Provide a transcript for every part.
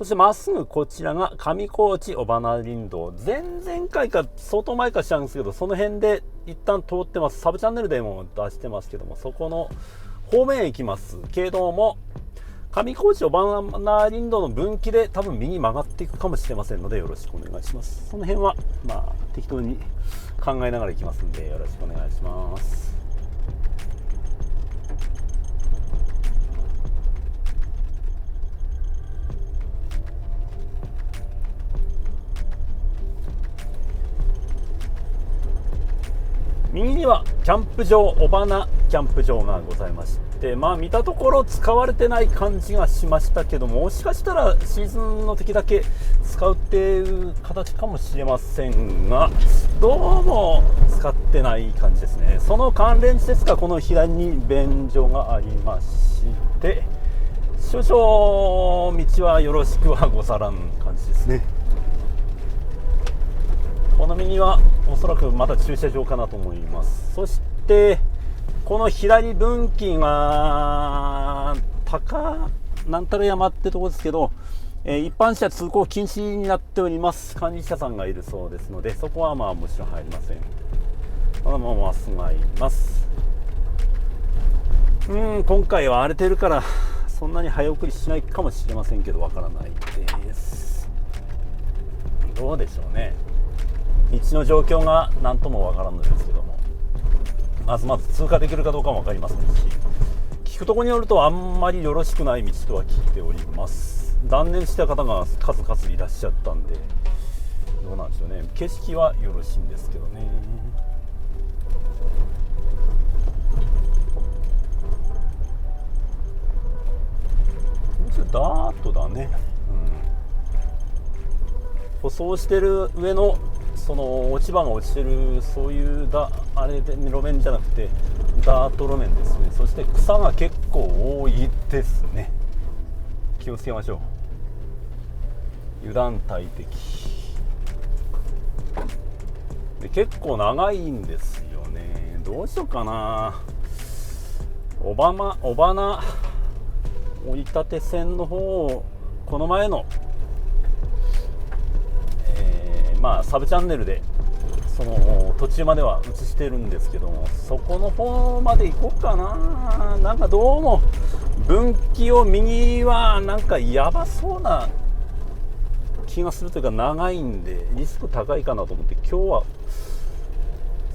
そしてまっすぐこちらが上高地尾花林道、前々回か相当前か知らんですけど、その辺で一旦通ってます。サブチャンネルでも出してますけども、そこの方面へ行きますけども、上高地尾花林道の分岐で多分右に曲がっていくかもしれませんので、よろしくお願いします。その辺は適当に考えながら行きますんで、よろしくお願いします。右にはキャンプ場、尾花キャンプ場がございまして、見たところ使われてない感じがしましたけども、もしかしたらシーズンの時だけ使うっていう形かもしれませんが、どうも使ってない感じですね。その関連施設がこの左に便所がありまして、少々道はよろしくはござらん感じですね。この右はおそらくまた駐車場かなと思います。そしてこの左分岐が高なんたら山ってとこですけど、一般車通行禁止になっております。管理者さんがいるそうですので、そこはもちろん入りません。まっすぐ入ります。今回は荒れてるからそんなに早送りしないかもしれませんけど、わからないです。どうでしょうね。道の状況が何ともわからんのですけども、まず通過できるかどうかも分かりませんし、聞くところによるとあんまりよろしくない道とは聞いております。断念した方が数々いらっしゃったんで、どうなんでしょうね。景色はよろしいんですけどね。ちょっとダーッとだね、舗装してる上のその落ち葉が落ちてる、そういうあれで路面じゃなくてダート路面ですね。そして草が結構多いですね。気をつけましょう。油断大敵で、結構長いんですよね。どうしようかな。尾花追い立て線の方をこの前のサブチャンネルでその途中までは映してるんですけども、そこの方まで行こうかな。なんかどうも分岐を右はなんかやばそうな気がするというか、長いんでリスク高いかなと思って、今日は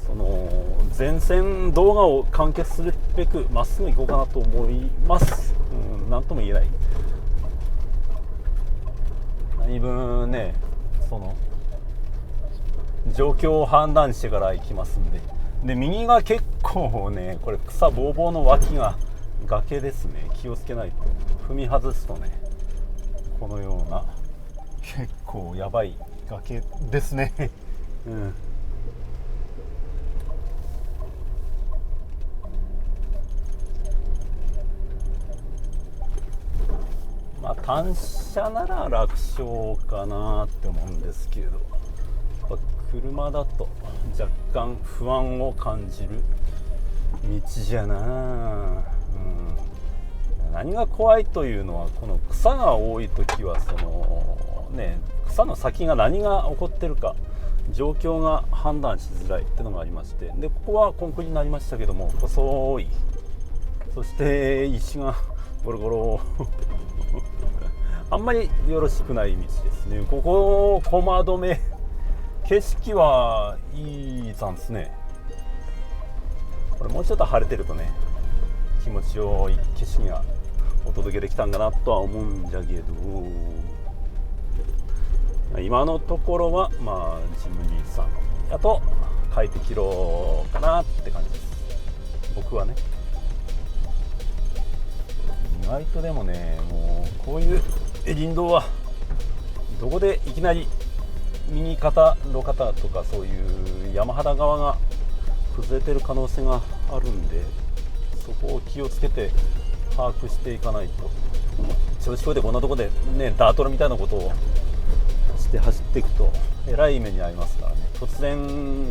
その全線動画を完結するべくまっすぐ行こうかなと思います。なんとも言えない。何分ね、その状況を判断してから行きますんで。で、右が結構ね、これ草ぼうぼうの脇が崖ですね。気をつけないと、踏み外すとね、このような結構やばい崖ですね。単車なら楽勝かなって思うんですけど、車だと若干不安を感じる道じゃな。何が怖いというのは、この草が多い時はそのね、草の先が何が起こってるか状況が判断しづらいっていうのがありまして、でここはコンクリになりましたけども細い、そして石がゴロゴロあんまりよろしくない道ですね。ここ駒止め、景色はいいざんすね。これもうちょっと晴れてるとね、気持ちよい景色がお届けできたんかなとは思うんじゃけど、今のところはジムニーさんやと快適路かなって感じです、僕はね。意外とでもね、もうこういう林道はどこでいきなり右肩路肩とかそういう山肌側が崩れてる可能性があるんで、そこを気をつけて把握していかないと。調子こいでこんなとこでね、ダートルみたいなことをして走っていくとえらい目に遭いますからね。突然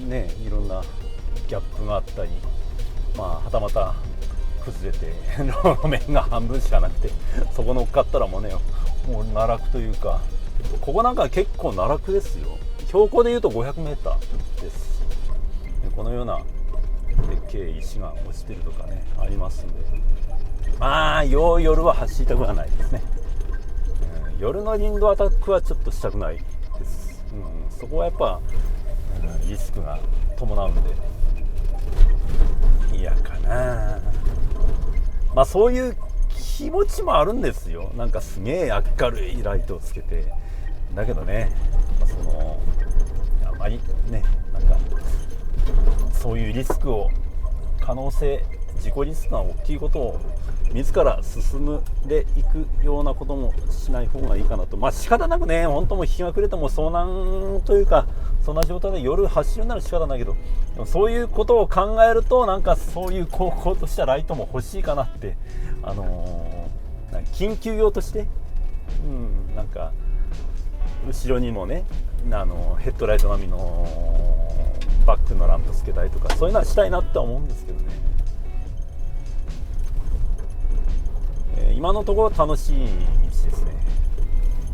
ね、いろんなギャップがあったり、はたまた崩れて路面が半分しかなくて、そこ乗っかったらもうね、もう奈落というか、ここなんか結構奈落ですよ。標高でいうと 500m ですし、このようなでっけえ石が落ちてるとかねありますんで、まあ夜は走りたくはないですね。夜の林道アタックはちょっとしたくないです。そこはやっぱ、リスクが伴うんで嫌かな。まあそういう気持ちもあるんですよ。なんかすげえ明るいライトをつけて、だけどね、あまりね、なんかそういうリスクを、可能性、自己リスクが大きいことを自ら進んでいくようなこともしない方がいいかなと。まあ仕方なくね、本当もう日が暮れても遭難というか、そんな状態で夜走るなら仕方ないけど、でもそういうことを考えると、なんかそういう高校としたライトも欲しいかなって、緊急用として、なんか後ろにもね、ヘッドライト並みのバックのランプつけたりとか、そういうのはしたいなって思うんですけどね。今のところ楽しい道ですね、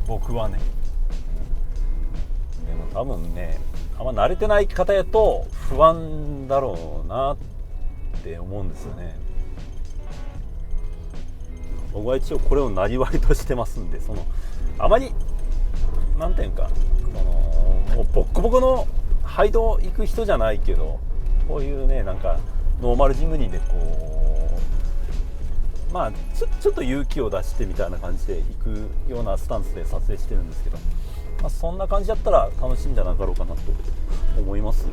僕はね。でも多分ね、あんま慣れてない方やと不安だろうなって思うんですよね。僕は一応これをなりわいとしてますんで、あまりなんていうか、もうボッコボコのハイド行く人じゃないけど、こういうね、なんかノーマルジムニーでまあちょっと勇気を出してみたいな感じで行くようなスタンスで撮影してるんですけど、まあ、そんな感じだったら楽しいんじゃなかろうかなと思いますよ。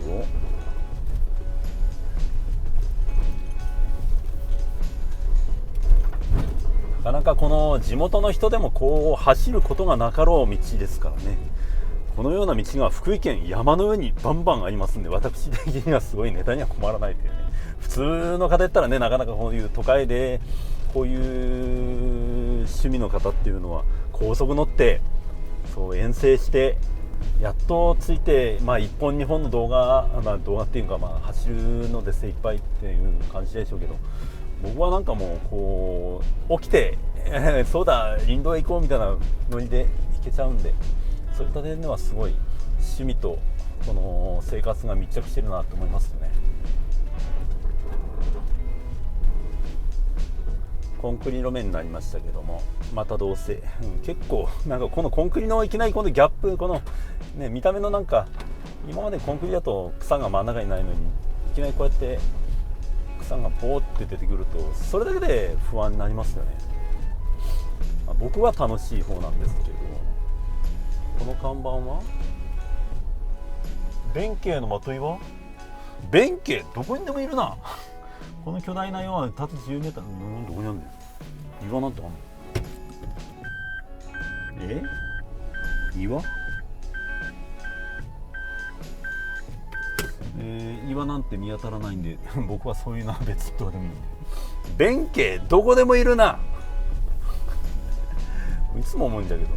なかなかこの地元の人でもこう走ることがなかろう道ですからね。このような道が福井県山の上にバンバンありますんで、私的にはすごいネタには困らないというね。普通の方やったらね、なかなかこういう都会でこういう趣味の方っていうのは高速乗ってそう遠征してやっと着いて、まあ1本2本の動画っていうか、まあ走るので精一杯っていう感じでしょうけど、僕はなんかもうこう起きてそうだ林道へ行こうみたいなノリで行けちゃうんで、そういった点ではすごい趣味とこの生活が密着してるなと思いますね。コンクリ路面になりましたけども、またどうせ、結構なんかこのコンクリのいきなりこのギャップ、このね見た目のなんか、今までコンクリだと草が真ん中にないのに、いきなりこうやって草がボーって出てくると、それだけで不安になりますよね。僕は楽しい方なんですけど、この看板は弁慶のまといは弁慶、どこにでもいるな。この巨大な岩は縦 10m、どこにあるんだよ。岩なんてあんの？岩？岩なんて見当たらないんで僕はそういうのは別にどうでもいいんで。弁慶どこでもいるな。いつも思うんだけど、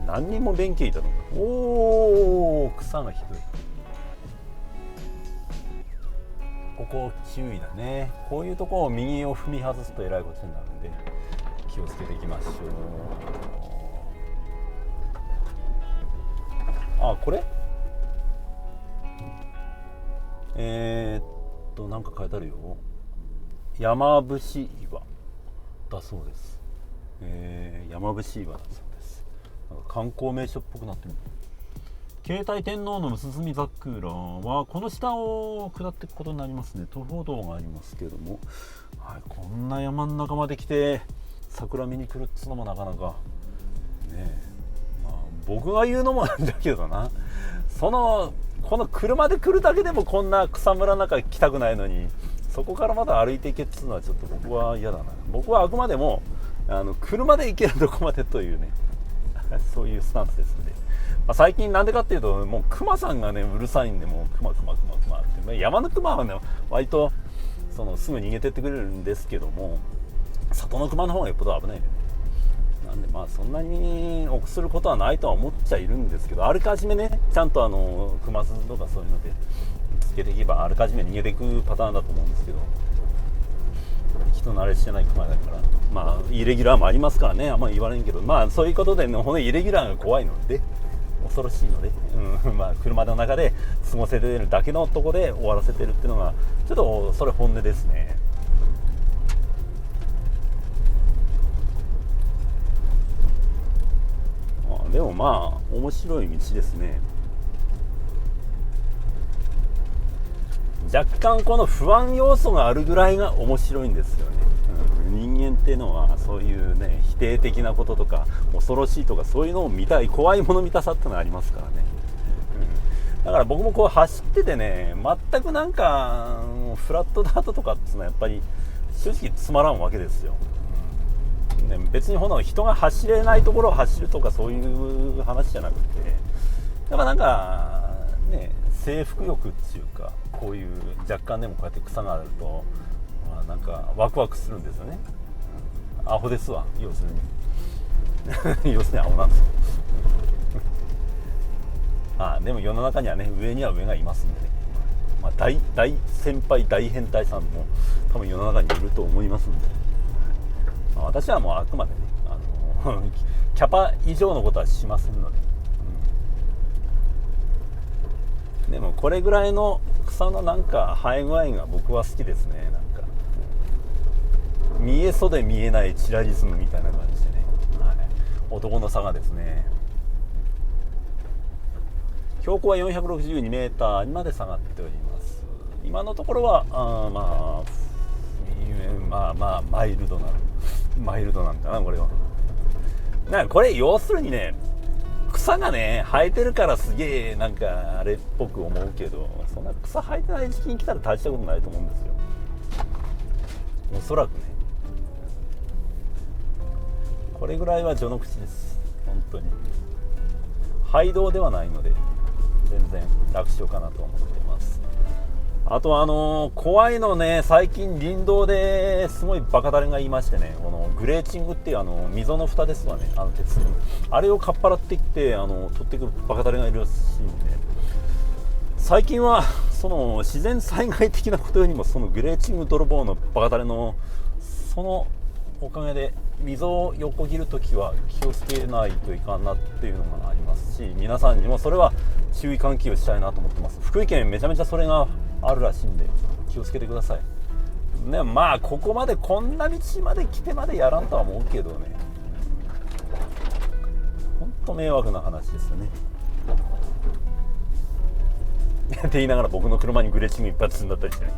何人も弁慶いたの。おー、草がひどい。ここ注意だね。こういうところを右を踏み外すとえらいことになるんで気をつけていきましょう。あ、これなんか書いてあるよ。山伏岩だそうです。山伏岩だそうです。なんか観光名所っぽくなってる。携帯天皇のむすずみ桜はこの下を下っていくことになりますね。徒歩道がありますけども、はい、こんな山の中まで来て桜見に来るっつうのもなかなかねえ、まあ、僕が言うのもなんだけどな、この車で来るだけでもこんな草むらの中来たくないのに、そこからまだ歩いていけっつうのはちょっと僕は嫌だな。僕はあくまでも車で行けるとこまでというねそういうスタンスですので、最近なんでかっていうと、もうクマさんがねうるさいんで、もうクマって、山のクマはね割とすぐ逃げてってくれるんですけども、里のクマの方がよっぽど危ないよね。なんでまあそんなに臆することはないとは思っちゃいるんですけど、あらかじめねちゃんとクマ鈴とかそういうのでつけていけばあらかじめ逃げていくパターンだと思うんですけど、行きと慣れしてない熊だから、まあイレギュラーもありますからね、あんまり言われんけど、まあそういうことでね、ほんとイレギュラーが怖いので、恐ろしいので、まあ車の中で過ごせてるだけのとこで終わらせてるっていうのがちょっとそれ本音ですね。でもまあ面白い道ですね。若干この不安要素があるぐらいが面白いんですよね。人間っていうのはそういうね、否定的なこととか恐ろしいとかそういうのを見たい、怖いもの見たさってのがありますからね。だから僕もこう走っててね、全くなんかフラットダートとかっていうのはやっぱり正直つまらんわけですよ。ね、別に人が走れないところを走るとかそういう話じゃなくて、やっぱなんかね、征服欲っていうか、こういう若干でもこうやって草があると、まあ、なんかワクワクするんですよね。アホですわ、要するに要するにアホなんですよでも世の中にはね、上には上がいますんでね、まあ、大先輩大変態さんも多分世の中にいると思いますんで、私はもうあくまでね、キャパ以上のことはしませんので、でもこれぐらいの草のなんか生え具合が僕は好きですね。なんか見えそうで見えないチラリズムみたいな感じでね、男の差がですね。標高は462メーターにまで下がっております。今のところはまあマイルドなんだな、これは。なんかこれ要するにね、草がね生えてるからすげえなんかあれっぽく思うけど、そんな草生えてない時期に来たら大したことないと思うんですよ、おそらくね。これぐらいは序の口です、本当に。廃道ではないので全然楽勝かなと思ってます。あと怖いのね、最近林道ですごいバカだれがいましてね、このグレーチングっていう溝の蓋ですわね、鉄にあれをかっぱらってきて取ってくるバカだれがいるらしいんで、最近はその自然災害的なことよりもそのグレーチング泥棒のバカだれのそのおかげで溝を横切るときは気をつけないといかんなっていうのがありますし、皆さんにもそれは注意喚起をしたいなと思ってます。福井県めちゃめちゃそれがあるらしいんで気をつけてくださいね。まあここまでこんな道まで来てまでやらんとは思うけどね、ほんと迷惑な話ですよねって言いながら僕の車にグレーチング一発積んだったりしてね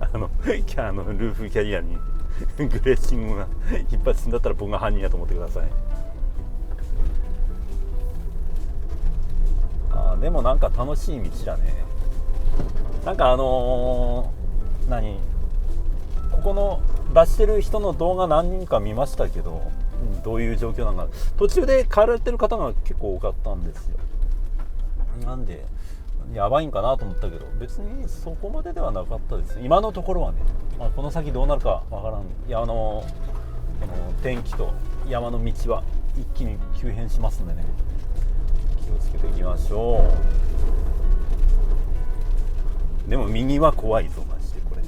ルーフキャリアにグレーチングが一発積んだったら僕が犯人やと思ってください。でもなんか楽しい道だね。なんかここの出してる人の動画何人か見ましたけど、どういう状況なのか、途中で帰られてる方が結構多かったんですよ。なんでやばいんかなと思ったけど、別にそこまでではなかったです、今のところはね。この先どうなるかわからん。この天気と山の道は一気に急変しますんでね、気をつけていきましょう。でも右は怖いぞマジで。これ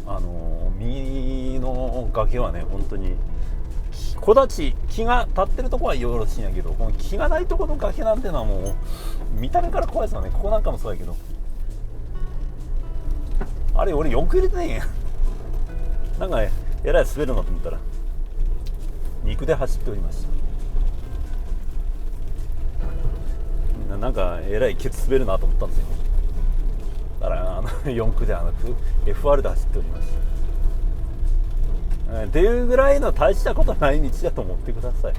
右の崖はね、本当に木が立ってるとこはよろしいんやけど、この木がないとこの崖なんてのはもう見た目から怖いですよね。ここなんかもそうやけど、あれ俺よく入れてねえんやなんかえらい滑るなと思ったら肉で走っておりました。なんかえらいケツ滑るなと思ったんですよ。だから4区ではなく FR で走っておりました。っていうぐらいの大したことない道だと思ってくださ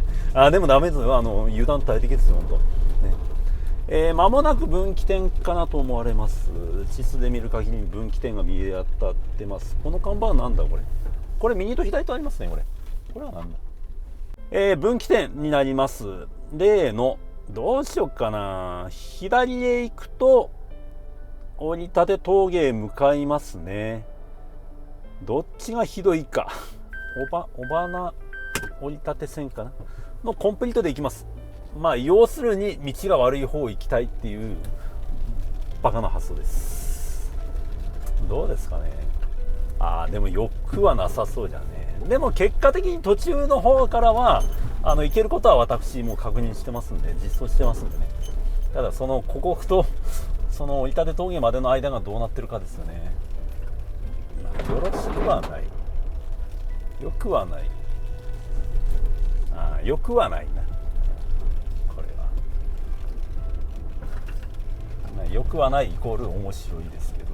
い。でもダメですよ、油断大敵ですよ本当ね。間もなく分岐点かなと思われます。地図で見る限り分岐点が見え当たってます。この看板はなんだこれ右と左とありますね。これはなんだ。分岐点になります。例のどうしよっかな、左へ行くと折り立て峠へ向かいますね。どっちがひどいか尾花折り立て線かなのコンプリートで行きます。まあ要するに道が悪い方行きたいっていうバカな発想です。どうですかね。でもよくはなさそうじゃね。でも結果的に途中の方からは行けることは私も確認してますんで、実装してますんでね。ただそのこことその板手峠までの間がどうなってるかですよね。よろしくはない、よくはない、よくはないな。これはよくはないイコール面白いですけど、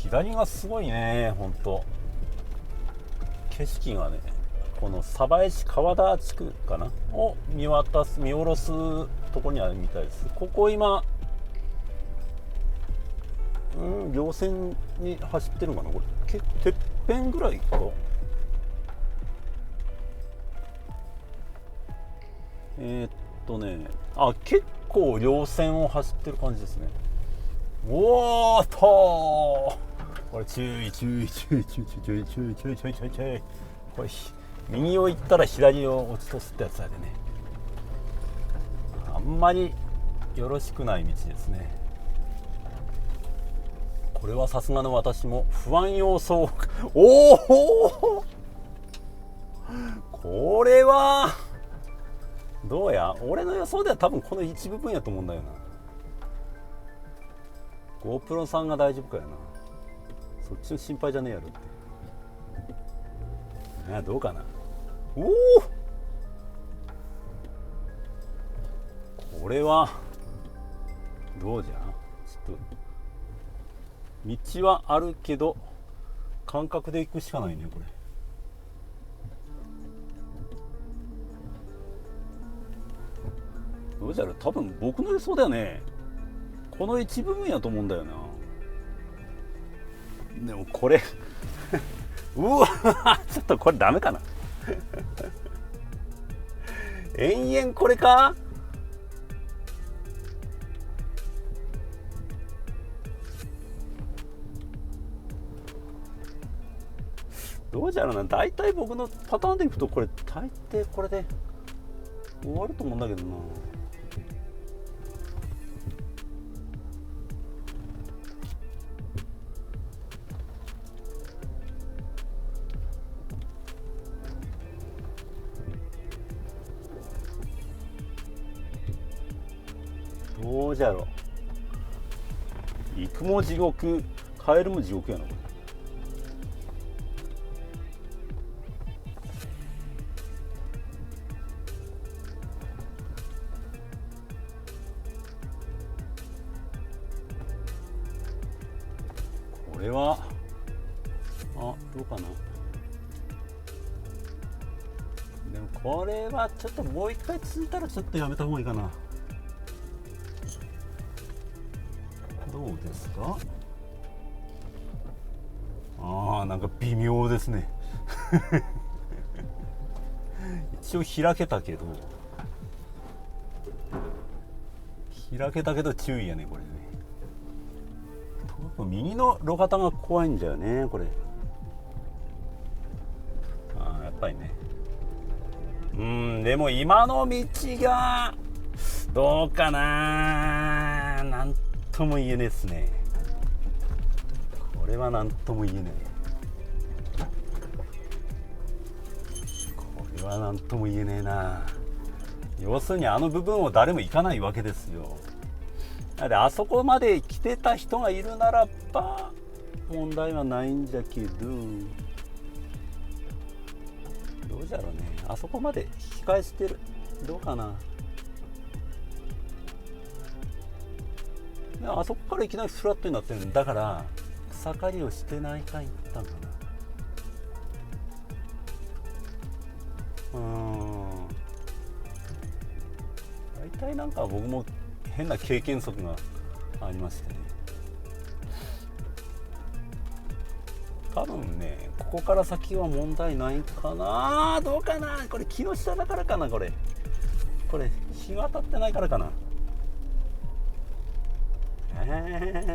左がすごいね、ほんと景色がね、この鯖江市川田地区かなを見下ろすところにあるみたいです。ここ今稜線に走ってるのかな、これてっぺんぐらいか。結構稜線を走ってる感じですね。おーっとこれ注意、これ右を行ったら左を落ちとすってやつだでね、あんまりよろしくない道ですね。これはさすがの私も不安要素おおこれはどうや、俺の予想では多分この一部分やと思うんだよな。 GoPro さんが大丈夫かやな。そっちの心配じゃねえやろって。どうかな。おおこれはどうじゃ、ちょっと道はあるけど感覚で行くしかないねこれ。どうじゃろ、多分僕の予想だよね、この一部分やと思うんだよな。でもこれうわちょっとこれダメかな延々これか。どうじゃろうな、大体僕のパターンでいくとこれ大抵これで終わると思うんだけどな。どうじゃろう、行くも地獄帰るも地獄やなこれ。これはどうかな。でもこれはちょっともう一回続いたらちょっとやめた方がいいかな。どうですか。なんか微妙ですね一応開けたけど注意やねこれね。右の路肩が怖いんだよねこれ。やっぱりね。でも今の道がどうかな、なんとも言えねえっすね。これはなんとも言えねえ。これはなんとも言えねえな。要するにあの部分を誰も行かないわけですよ。であそこまで来てた人がいるならば問題はないんじゃけど、どうじゃろうね。あそこまで引き返してる、どうかな。あそこからいきなりフラットになってるんだから、草刈りをしてないか言ったんかな。大体なんか僕も変な経験則がありましてね、多分ねここから先は問題ないかな。どうかな、これ木の下だからかな、これ日が当たってないからかな。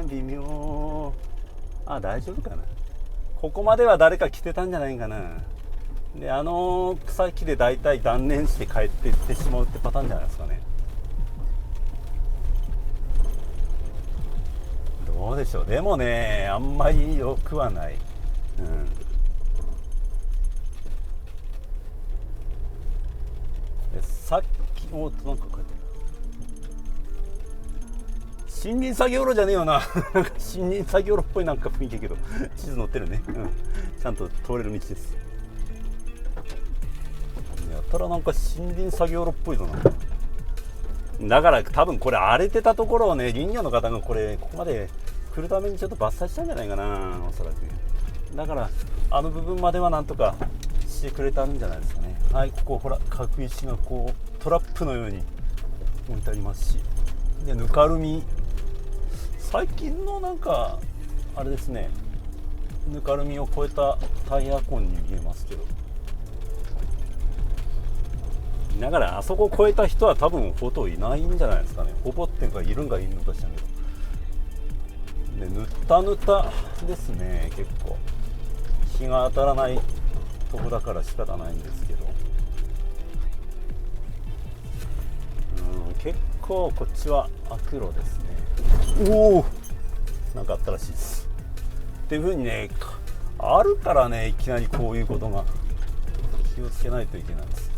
微妙。大丈夫かな。ここまでは誰か来てたんじゃないかな。で草木で大体断念して帰っていってしまうってパターンじゃないですかね。どうでしょう。でもね、あんまり良くはない。さっきなんか書いてる、森林作業路じゃねえよななんか森林作業路っぽいなんか雰囲気だけど地図載ってるね、ちゃんと通れる道です。やたらなんか森林作業路っぽいぞな。だから多分これ荒れてたところをね、林業の方がここまで来るためにちょっと伐採したんじゃないかな、おそらく。だからあの部分まではなんとかしてくれたんじゃないですかね。はい、ここほら角石がこうトラップのように置いてありますし、でぬかるみ、最近のなんかあれですね、ぬかるみを超えたタイヤ痕に見えますけど、だからあそこを超えた人は多分ほとんどいないんじゃないですかね。ほぼっていうかいるんかいるのかしらけど、でぬたぬたですね。結構日が当たらないとこだから仕方ないんですけど、結構こっちは悪路ですね。おお、なんかあったらしいですっていう風にね、あるからね、いきなりこういうことが気をつけないといけないです。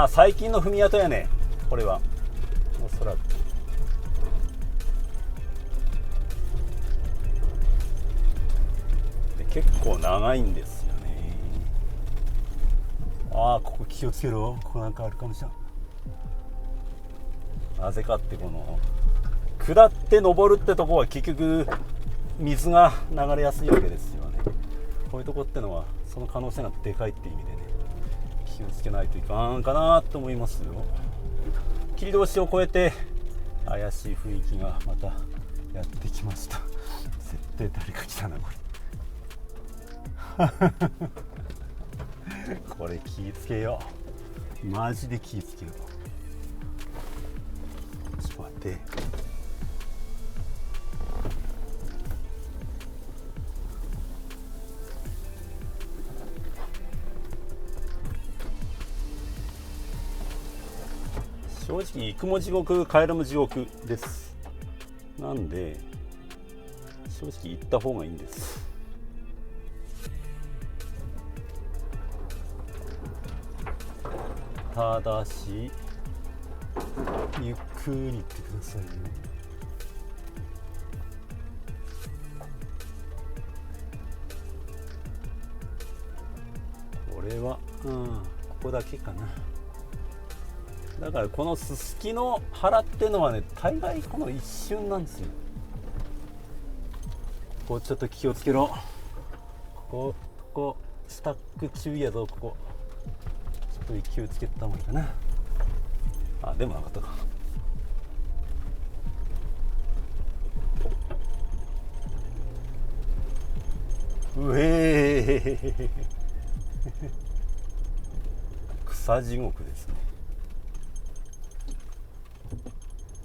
最近の踏み跡やね、これはおそらく。で結構長いんですよね。ここ気をつけろ、ここなんかあるかもしれん。なぜかってこの下って登るってとこは結局水が流れやすいわけですよね。こういうとこってのはその可能性がでかいっていう意味でね、気をつけないといかんかなと思いますよ。切り通しを越えて怪しい雰囲気がまたやってきました。絶対誰か来たなこれこれ気をつけよう、マジで気をつけよう。ちょっと待って、正直行くも地獄帰るも地獄です。なんで正直行った方がいいんです。ただしゆっくり行ってくださいよ。これはここだけかな。だからこのすすきの原ってのはね、大概この一瞬なんですよ。ここちょっと気をつけろ。ここスタック注意やぞ。ここちょっと気をつけた方がいいかな。でもなかったか。うえー草地獄ですね。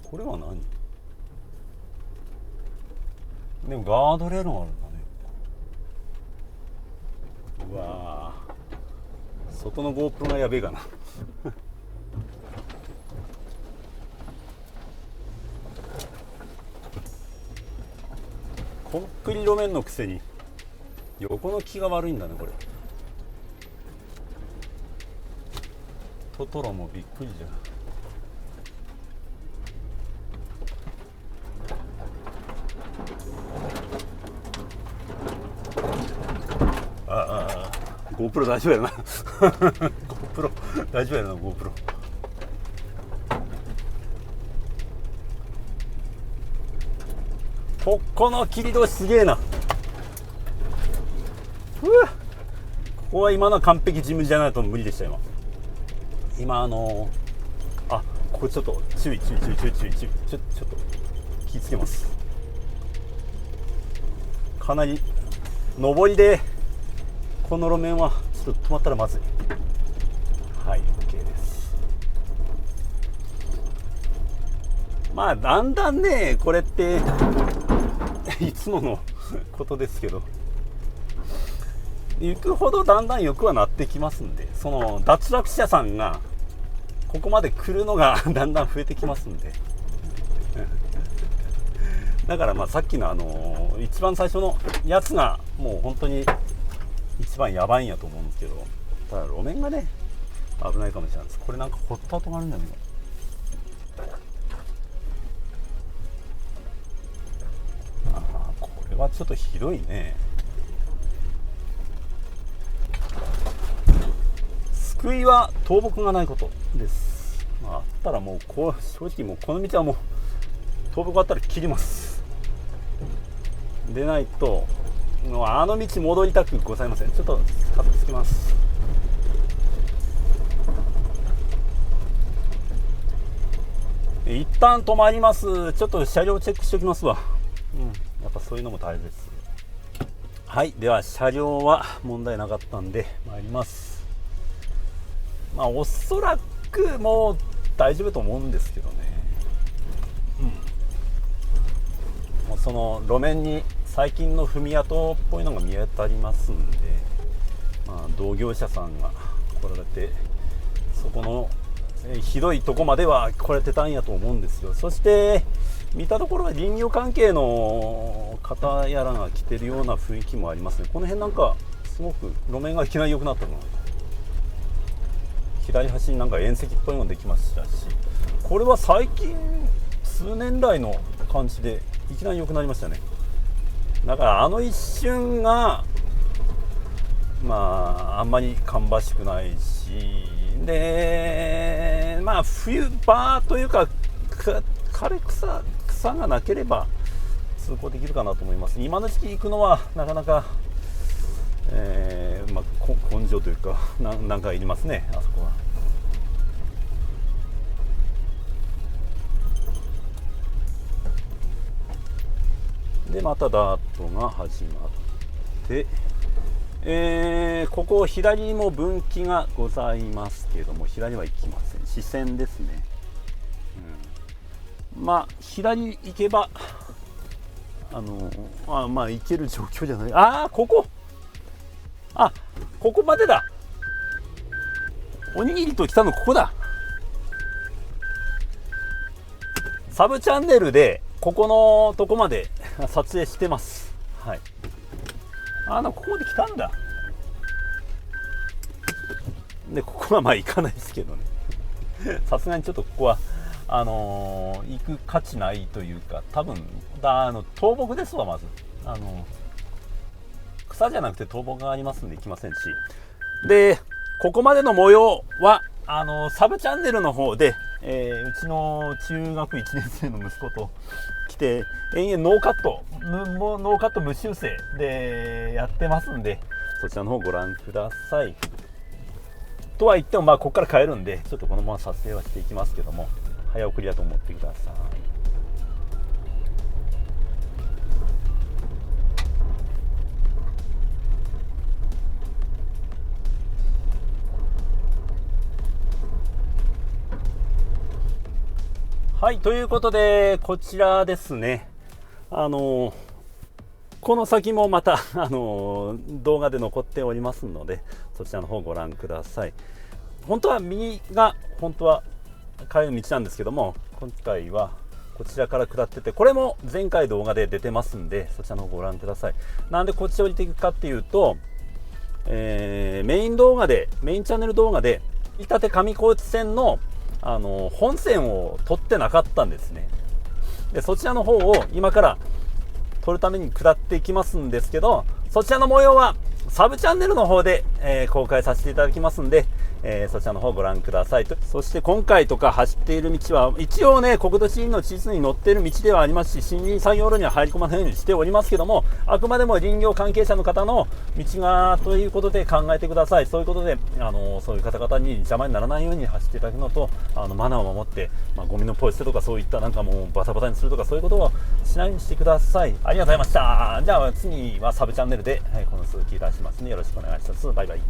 これは何？でもガードレールがあるんだね。うわー、外の GoPro がやべえかなコンクリ路面のくせに横の木が悪いんだねこれ。トトロもびっくりじゃん。GoPro 大丈夫やなGoPro 大丈夫やな。 GoPro ここの切り通しすげえな。ここは今の完璧ジムじゃないと無理でした。今ここちょっと注意ちょっと気をつけます。かなり上りでこの路面はちょっと止まったらまずい。はい、 OK です。だんだんね、これっていつものことですけど、行くほどだんだん良くはなってきますんで、その脱落者さんがここまで来るのがだんだん増えてきますんでだからまあさっきの一番最初のやつがもう本当に一番やばいんやと思うんですけど、ただ路面がね危ないかもしれないです。これなんか掘った跡があるんだけど、これはちょっとひどいね。救いは倒木がないことです。あったらもう正直もうこの道はもう倒木あったら切ります。でないとあの道戻りたくございません。ちょっと片付けます。一旦止まります。ちょっと車両チェックしておきますわ。やっぱそういうのも大切。はい、では車両は問題なかったんで参ります。まあおそらくもう大丈夫と思うんですけどね。もうその路面に最近の踏み跡っぽいのが見当たりますんで、まあ、同業者さんが来られてそこのひどいとこまでは来られてたんやと思うんですよ。そして見たところは林業関係の方やらが来てるような雰囲気もありますね。この辺なんかすごく路面がいきなり良くなったの。左端になんか縁石っぽいのができましたし、これは最近数年来の感じでいきなり良くなりましたね。だから一瞬がまああんまり芳しくないし、でまあ冬場というか枯れ草がなければ通行できるかなと思います。今の時期行くのはなかなか、まあ、根性というかなんかいりますね、あそこは。でまたダートが始まって、ここ左にも分岐がございますけれども、左は行きません。視線ですね。まあ左行けばまあ行ける状況じゃない。ここまでだ。おにぎりと来たのここだ。サブチャンネルでここのとこまで撮影してます。はい。ここまで来たんだ。でここはまあ行かないですけどねさすがにちょっとここは行く価値ないというか、多分倒木ですわ。まず草じゃなくて倒木がありますんで行きませんし、でここまでの模様はサブチャンネルの方で、うちの中学1年生の息子と来て延々ノーカット無修正でやってますんで、そちらの方ご覧ください。とは言ってもまあここから帰るんでちょっとこのまま撮影はしていきますけども、早送りだと思ってください。はい、ということでこちらですね。この先もまた動画で残っておりますので、そちらの方ご覧ください。本当は右が帰る道なんですけども、今回はこちらから下ってて、これも前回動画で出てますんで、そちらの方ご覧ください。なんでこっち降りていくかっていうと、メインチャンネル動画で板手上高地線の本線を撮ってなかったんですね。でそちらの方を今から撮るために下っていきますんですけど、そちらの模様はサブチャンネルの方で、公開させていただきますんで、そちらの方ご覧ください。そして今回とか走っている道は一応ね国土地理院の地図に載っている道ではありますし、森林作業路には入り込まないようにしておりますけども、あくまでも林業関係者の方の道がということで考えてください。そういうことでそういう方々に邪魔にならないように走っていただくのと、マナーを守って、ゴミのポイ捨てとかそういったなんかもうバタバタにするとかそういうことをしないようにしてください。ありがとうございました。じゃあ次はサブチャンネルで、この続き出しますね。よろしくお願いします。バイバイ。